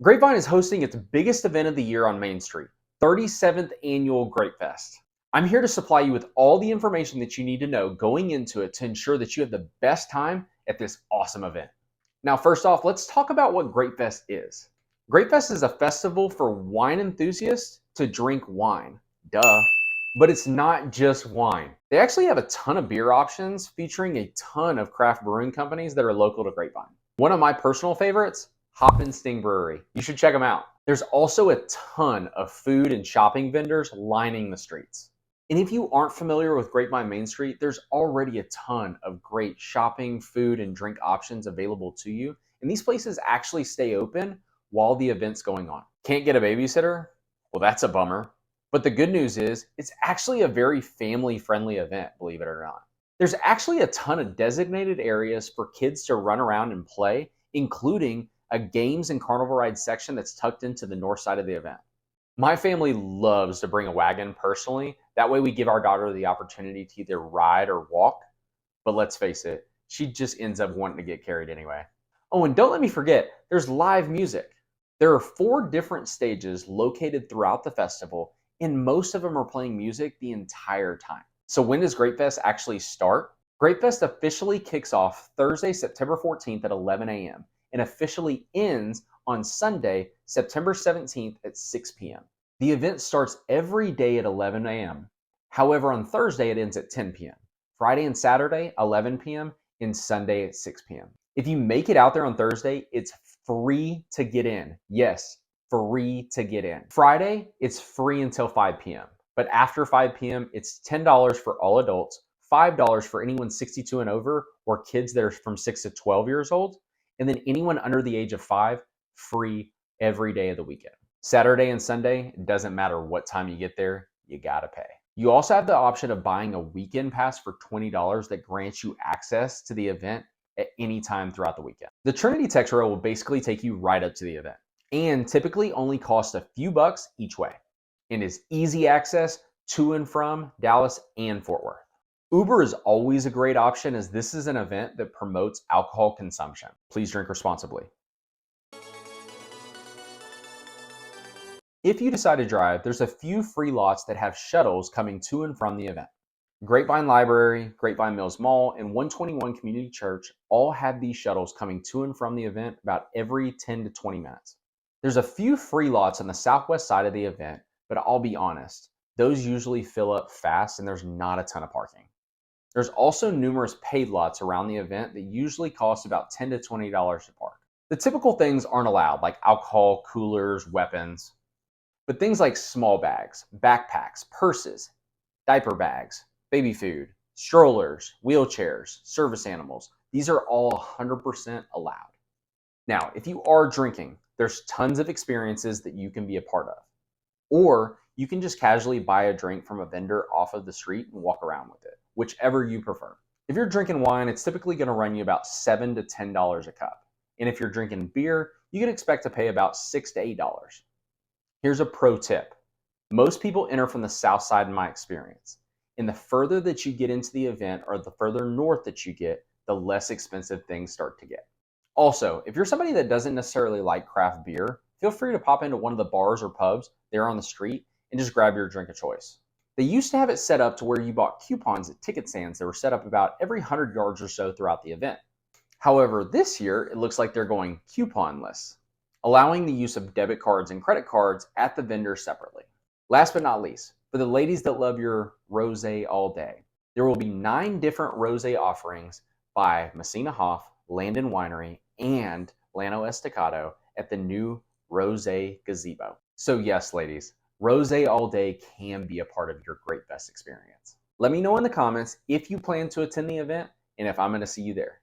Grapevine is hosting its biggest event of the year on Main Street, 37th Annual Grapefest. I'm here to supply you with all the information that you need to know going into it to ensure that you have the best time at this awesome event. Now, first off, let's talk about what Grapefest is. Grapefest is a festival for wine enthusiasts to drink wine. Duh. But it's not just wine. They actually have a ton of beer options featuring a ton of craft brewing companies that are local to Grapevine. One of my personal favorites, Hop and Sting Brewery. You should check them out. There's also a ton of food and shopping vendors lining the streets. And if you aren't familiar with Grapevine Main Street, there's already a ton of great shopping, food, and drink options available to you. And these places actually stay open while the event's going on. Can't get a babysitter? Well, that's a bummer. But the good news is it's actually a very family-friendly event, believe it or not. There's actually a ton of designated areas for kids to run around and play, including a games and carnival ride section that's tucked into the north side of the event. My family loves to bring a wagon personally. That way we give our daughter the opportunity to either ride or walk. But let's face it, she just ends up wanting to get carried anyway. Oh, and don't let me forget, there's live music. There are 4 different stages located throughout the festival, and most of them are playing music the entire time. So when does Grapefest actually start? Grapefest officially kicks off Thursday, September 14th at 11 a.m. and officially ends on Sunday, September 17th at 6 p.m. The event starts every day at 11 a.m. However, on Thursday, it ends at 10 p.m. Friday and Saturday, 11 p.m. and Sunday at 6 p.m. If you make it out there on Thursday, it's free to get in. Yes, free to get in. Friday, it's free until 5 p.m. But after 5 p.m., it's $10 for all adults, $5 for anyone 62 and over, or kids that are from 6 to 12 years old, and then anyone under the age of 5, free every day of the weekend. Saturday and Sunday, it doesn't matter what time you get there, you gotta pay. You also have the option of buying a weekend pass for $20 that grants you access to the event at any time throughout the weekend. The Trinity Tech Trail will basically take you right up to the event and typically only costs a few bucks each way and is easy access to and from Dallas and Fort Worth. Uber is always a great option as this is an event that promotes alcohol consumption. Please drink responsibly. If you decide to drive, there's a few free lots that have shuttles coming to and from the event. Grapevine Library, Grapevine Mills Mall, and 121 Community Church all have these shuttles coming to and from the event about every 10 to 20 minutes. There's a few free lots on the southwest side of the event, but I'll be honest, those usually fill up fast and there's not a ton of parking. There's also numerous paid lots around the event that usually cost about $10 to $20 to park. The typical things aren't allowed, like alcohol, coolers, weapons, but things like small bags, backpacks, purses, diaper bags, baby food, strollers, wheelchairs, service animals, these are all 100% allowed. Now, if you are drinking, there's tons of experiences that you can be a part of. Or you can just casually buy a drink from a vendor off of the street and walk around with it, whichever you prefer. If you're drinking wine, it's typically going to run you about $7 to $10 a cup. And if you're drinking beer, you can expect to pay about $6 to $8. Here's a pro tip. Most people enter from the south side in my experience. And the further that you get into the event or the further north that you get, the less expensive things start to get. Also, if you're somebody that doesn't necessarily like craft beer, feel free to pop into one of the bars or pubs there on the street and just grab your drink of choice. They used to have it set up to where you bought coupons at ticket stands that were set up about every 100 yards or so throughout the event. However, this year, it looks like they're going couponless, allowing the use of debit cards and credit cards at the vendor separately. Last but not least, for the ladies that love your rosé all day, there will be 9 different rosé offerings by Messina Hoff, Landon Winery, and Llano Estacado at the new Rosé Gazebo. So yes, ladies, rosé all day can be a part of your Grapefest experience. Let me know in the comments if you plan to attend the event and if I'm going to see you there.